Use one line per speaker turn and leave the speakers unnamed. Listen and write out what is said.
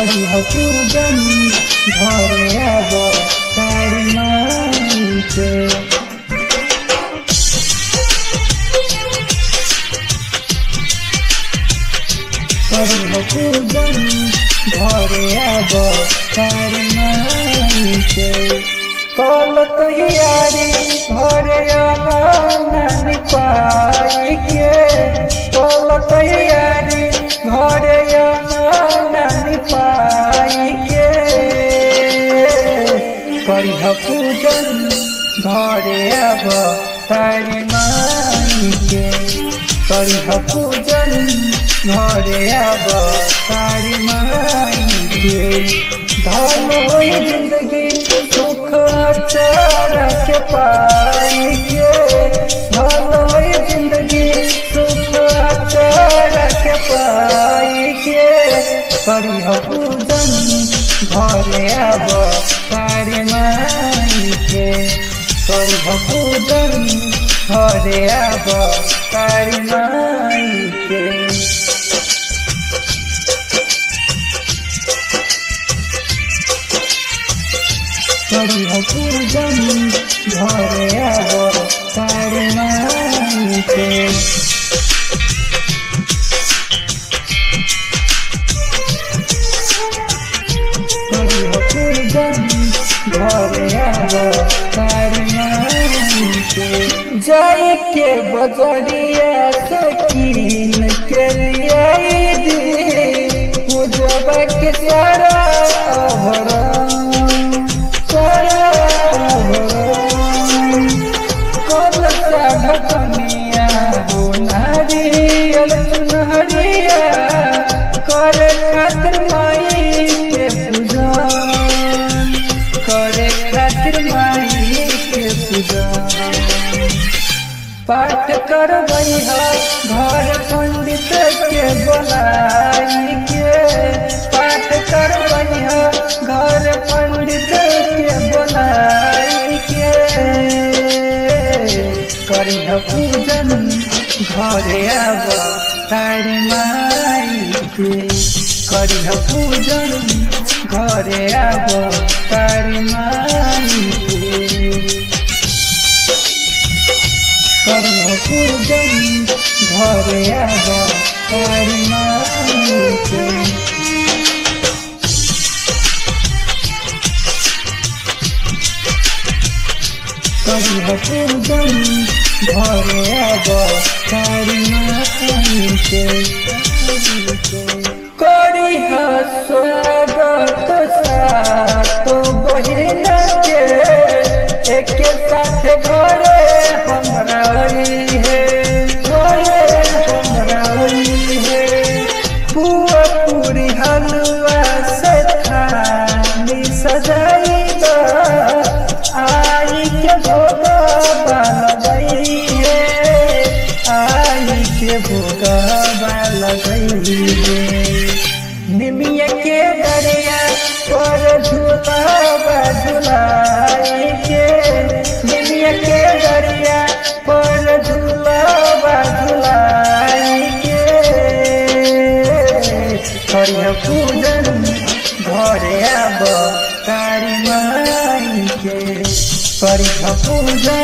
करिह पूजन घरे आब तारी माई के। करिह पूजन घरे आब तारी माई के। कल तैयारी घरे आंगन पाई के। कल तैयारी घरे आंगन पाई के। करिह पूजन घरे आब तारी माई के। करिह पूजन घरे आब तारी माई के। धन होई जिंदगी सुख अचार के पाई के। धन होई जिंदगी सुख अचार के पाई के। करिह पूजन घरे आब तारी माई के। करिह पूजन घरे आब तारी माई के। करिह पूजन घरे आब तारी माई के। करिह पूजन घरे आब तारी माई के। जाई के बजरिया सकीन के लियाई दी पूजबा के सारा अभरण। ढकनिया हो नारियल चुनहरिया करे खातिर माई के पूजन। करे खातिर माई के पूजन। पाठ करबैह घर पंडित के बोलाई के। पाठ करबैह घर पंडित के बोलाई के। करिह पूजन घरे आब तारी माई के। करिह पूजन घरे आब तारी माई के। करिह पूजन घरे आब तारी माई के। करिह पूजन घरे आब तारी माई के। करिह स्वागत सातो बहिन के। एक साथ घरे हमरा है। घरे हमरा है। पुआ पूरी हलवा से थाली सजाई आई के भोगवा लगई है। आई के भोगवा लगई है। निमिया के दरिया पर झूलावा झुलाई के। निमिया के दरिया पर झूलावा झुलाई के। करिह पूजन घरे आब तारी माई के। करिह पूजन